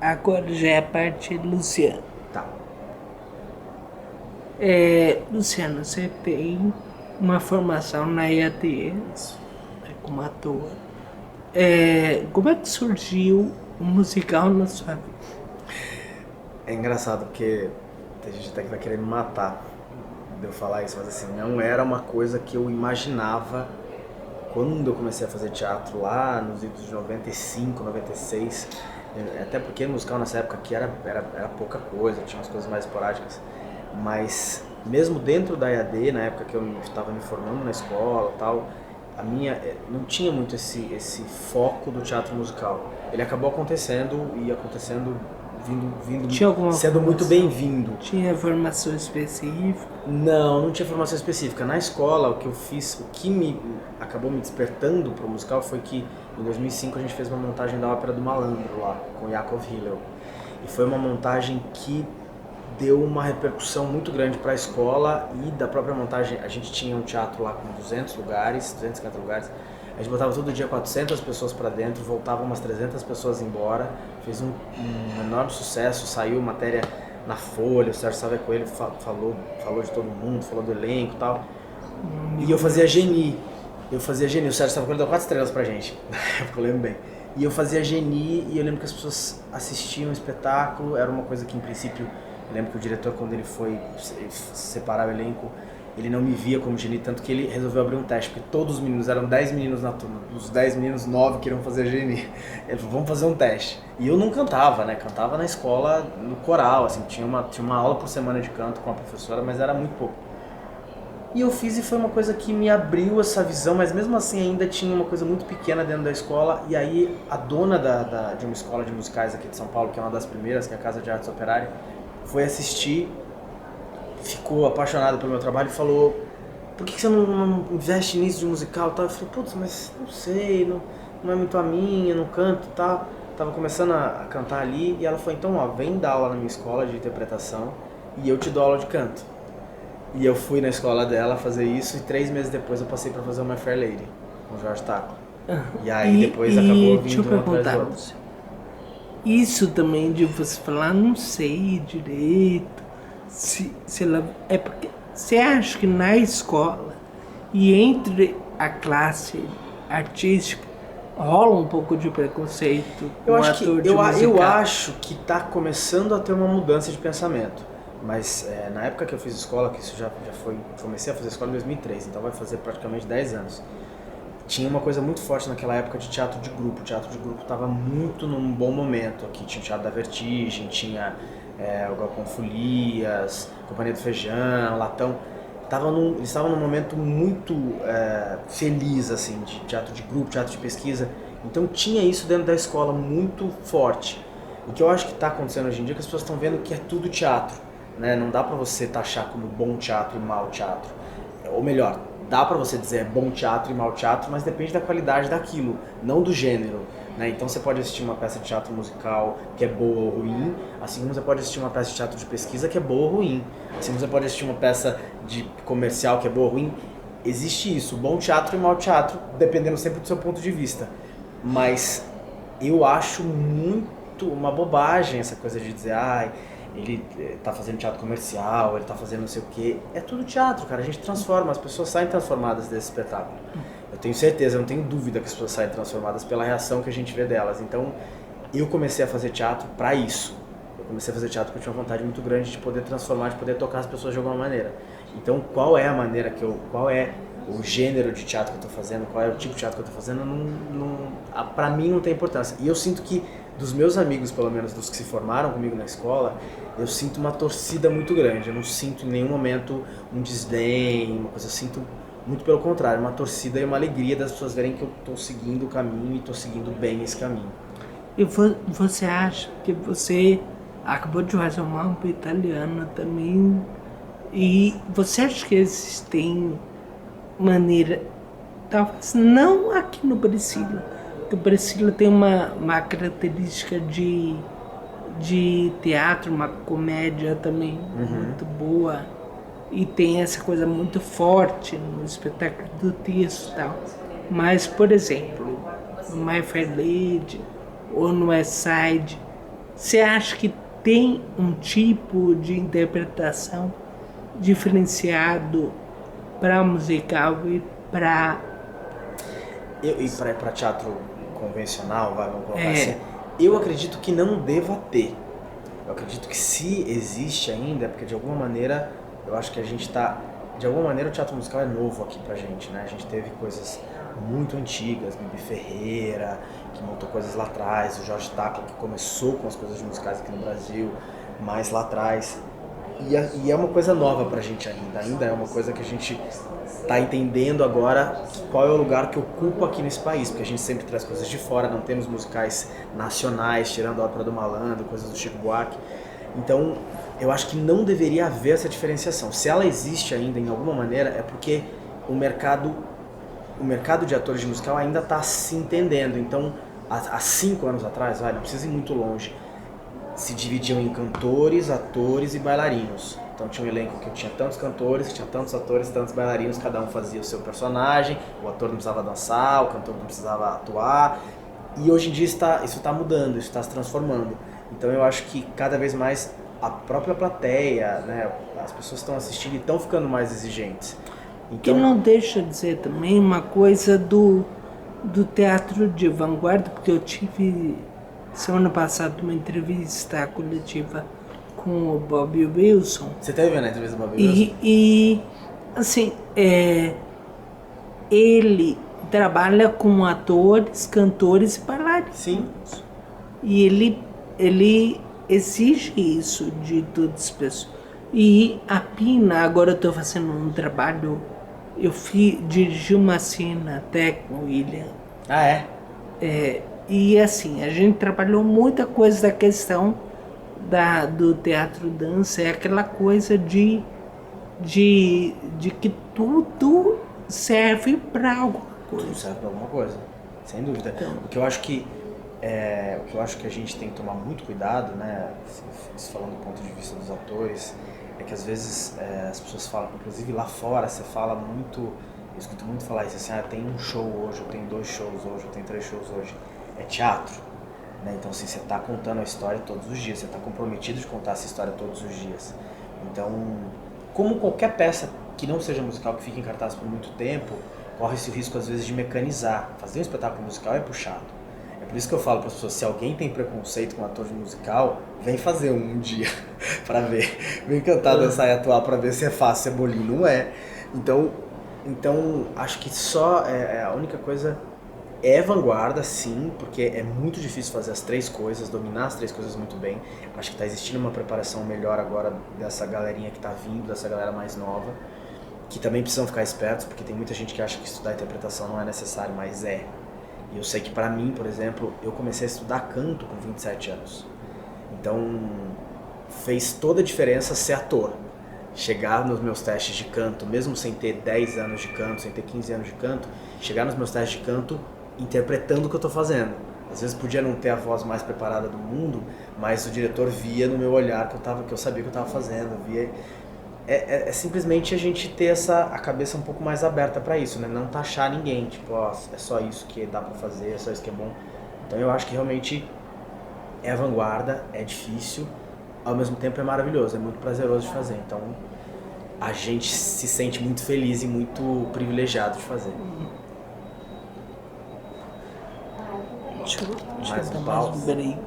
Agora já é a parte Luciano. Tá. Luciano, você tem uma formação na EAD, como ator. Como é que surgiu o musical na sua vida? É engraçado porque tem gente até que vai querer me matar de eu falar isso, mas assim, não era uma coisa que eu imaginava quando eu comecei a fazer teatro lá nos idos de 95, 96. Até porque musical nessa época aqui era pouca coisa, tinha umas coisas mais esporádicas. Mas mesmo dentro da EAD, na época que eu estava me formando na escola e tal, a minha não tinha muito esse foco do teatro musical. Ele acabou acontecendo e acontecendo Tinha alguma sendo muito bem-vindo. Tinha formação específica? Não tinha formação específica. Na escola, o que eu fiz, o que acabou me despertando para o musical foi que em 2005 a gente fez uma montagem da Ópera do Malandro lá, com Yakov Hillel. E foi uma montagem que deu uma repercussão muito grande para a escola e da própria montagem. A gente tinha um teatro lá com 200 lugares, 250 lugares. A gente botava todo dia 400 pessoas para dentro, voltavam umas 300 pessoas embora. Fez um enorme sucesso, saiu matéria na Folha, o Sérgio Sávia Coelho falou de todo mundo, falou do elenco e tal. E eu fazia Geni. O Sérgio Sávia Coelho deu 4 estrelas pra gente, eu lembro bem. E eu fazia Geni e eu lembro que as pessoas assistiam o espetáculo, era uma coisa que em princípio, eu lembro que o diretor, quando ele foi separar o elenco, ele não me via como Geni, tanto que ele resolveu abrir um teste, porque todos os meninos, eram 10 meninos na turma, dos 10 meninos, 9 queriam fazer Geni. Ele falou, vamos fazer um teste. E eu não cantava, né? Cantava na escola, no coral, assim, tinha uma aula por semana de canto com a professora, mas era muito pouco. E eu fiz e foi uma coisa que me abriu essa visão, mas mesmo assim ainda tinha uma coisa muito pequena dentro da escola. E aí a dona de uma escola de musicais aqui de São Paulo, que é uma das primeiras, que é a Casa de Artes Operária, foi assistir, ficou apaixonada pelo meu trabalho e falou, por que você não investe nisso de musical e tal? Eu falei, putz, mas não sei, não é muito a minha, não canto e tal. Tava começando a cantar ali e ela falou, então ó, vem dar aula na minha escola de interpretação e eu te dou aula de canto. E eu fui na escola dela fazer isso e 3 meses depois eu passei pra fazer o My Fair Lady, com o Jorge Taco. E aí depois acabou vindo um atrás do outro. Isso também de você falar, não sei direito, se ela, é porque você acha que na escola e entre a classe artística rola um pouco de preconceito com o ator de musical? Eu acho que tá começando a ter uma mudança de pensamento. Mas na época que eu fiz escola, que isso já foi, comecei a fazer escola em 2003, então vai fazer praticamente 10 anos. Tinha uma coisa muito forte naquela época de teatro de grupo. O teatro de grupo estava muito num bom momento. Aqui tinha o Teatro da Vertigem, tinha o Galpão Folias, Companhia do Feijão, Latão. Eles estavam num momento muito feliz, assim, de teatro de grupo, teatro de pesquisa. Então tinha isso dentro da escola muito forte. O que eu acho que está acontecendo hoje em dia é que as pessoas estão vendo que é tudo teatro, né? Não dá para você taxar como bom teatro e mau teatro. Ou melhor, dá pra você dizer bom teatro e mau teatro, mas depende da qualidade daquilo, não do gênero, né? Então você pode assistir uma peça de teatro musical que é boa ou ruim, assim como você pode assistir uma peça de teatro de pesquisa que é boa ou ruim, assim como você pode assistir uma peça de comercial que é boa ou ruim. Existe isso, bom teatro e mau teatro, dependendo sempre do seu ponto de vista. Mas eu acho muito uma bobagem essa coisa de dizer, ele tá fazendo teatro comercial, ele tá fazendo não sei o quê. É tudo teatro, cara. A gente transforma, as pessoas saem transformadas desse espetáculo. Eu tenho certeza, eu não tenho dúvida que as pessoas saem transformadas pela reação que a gente vê delas. Então, eu comecei a fazer teatro pra isso. Eu comecei a fazer teatro porque eu tinha uma vontade muito grande de poder transformar, de poder tocar as pessoas de alguma maneira. Então, qual é a maneira qual é o gênero de teatro que eu tô fazendo, qual é o tipo de teatro que eu tô fazendo, pra mim não tem importância. E eu sinto que dos meus amigos, pelo menos dos que se formaram comigo na escola, eu sinto uma torcida muito grande. Eu não sinto em nenhum momento um desdém, uma coisa, eu sinto muito pelo contrário, uma torcida e uma alegria das pessoas verem que eu estou seguindo o caminho e estou seguindo bem esse caminho. E você acha que você acabou de fazer uma aula italiana também, e você acha que existem maneira, talvez não aqui no Priscila, porque o Priscila tem uma característica de teatro, uma comédia também muito boa, e tem essa coisa muito forte no espetáculo do texto e tal. Mas, por exemplo, no My Fair Lady ou no West Side, Você acha que tem um tipo de interpretação diferenciado para musical e para E para teatro convencional, vamos colocar assim, eu acredito que não deva ter. Eu acredito que se existe ainda, é porque de alguma maneira, eu acho que a gente está... De alguma maneira o teatro musical é novo aqui pra gente, né? A gente teve coisas muito antigas, Bibi Ferreira, que montou coisas lá atrás, o Jorge Tacla, que começou com as coisas musicais aqui no Brasil, mais lá atrás. E é uma coisa nova pra gente ainda é uma coisa que a gente tá entendendo agora qual é o lugar que ocupa aqui nesse país, porque a gente sempre traz coisas de fora, não temos musicais nacionais, tirando a Ópera do Malandro, coisas do Chico Buarque. Então, eu acho que não deveria haver essa diferenciação. Se ela existe ainda em alguma maneira, é porque o mercado de atores de musical ainda está se entendendo. Então, há 5 anos atrás, não precisa ir muito longe, se dividiam em cantores, atores e bailarinos. Então tinha um elenco que tinha tantos cantores, que tinha tantos atores, tantos bailarinos, cada um fazia o seu personagem, o ator não precisava dançar, o cantor não precisava atuar. E hoje em dia isso está mudando, isso está se transformando. Então eu acho que cada vez mais a própria plateia, né, as pessoas estão assistindo e estão ficando mais exigentes. Então... Que não deixa de ser também uma coisa do teatro de vanguarda, porque eu tive semana passada uma entrevista coletiva com o Bob Wilson. Você teve vendo a entrevista do Bob Wilson? E assim, ele trabalha com atores, cantores e bailarinos. Sim. E ele exige isso de todas as pessoas. E a Pina, agora eu estou fazendo um trabalho, dirigi uma cena até com o William. Ah, é? E assim, a gente trabalhou muita coisa da questão do teatro dança, é aquela coisa de que tudo serve para alguma coisa. Tudo serve para alguma coisa, sem dúvida. Então, o que eu acho que a gente tem que tomar muito cuidado, né, falando do ponto de vista dos atores, é que às vezes as pessoas falam, inclusive lá fora, você fala muito, eu escuto muito falar isso, assim, tem um show hoje, eu tenho 2 shows hoje, eu tenho 3 shows hoje. É teatro, né? Então assim, você está contando a história todos os dias, você está comprometido de contar essa história todos os dias. Então, como qualquer peça que não seja musical, que fique em cartaz por muito tempo, corre-se o risco às vezes de mecanizar. Fazer um espetáculo musical é puxado. É por isso que eu falo para as pessoas, se alguém tem preconceito com ator de musical, vem fazer um dia para ver. Vem cantar, dançar e atuar para ver se é fácil, se é bolinho. Não é. Então acho que só a única coisa é vanguarda, sim, porque é muito difícil fazer as 3 coisas, dominar as 3 coisas muito bem. Acho que está existindo uma preparação melhor agora dessa galerinha que está vindo, dessa galera mais nova, que também precisam ficar espertos, porque tem muita gente que acha que estudar interpretação não é necessário, mas é. E eu sei que pra mim, por exemplo, eu comecei a estudar canto com 27 anos. Então, fez toda a diferença ser ator. Chegar nos meus testes de canto, mesmo sem ter 10 anos de canto, sem ter 15 anos de canto, chegar nos meus testes de canto interpretando o que eu tô fazendo. Às vezes podia não ter a voz mais preparada do mundo, mas o diretor via no meu olhar que eu sabia o que eu tava fazendo, via... É simplesmente a gente ter a cabeça um pouco mais aberta para isso, né? Não taxar ninguém, tipo, é só isso que dá para fazer, é só isso que é bom. Então eu acho que realmente é a vanguarda, é difícil, ao mesmo tempo é maravilhoso, é muito prazeroso de fazer. Então a gente se sente muito feliz e muito privilegiado de fazer. Deixa eu Mais dar um mais pause. um break.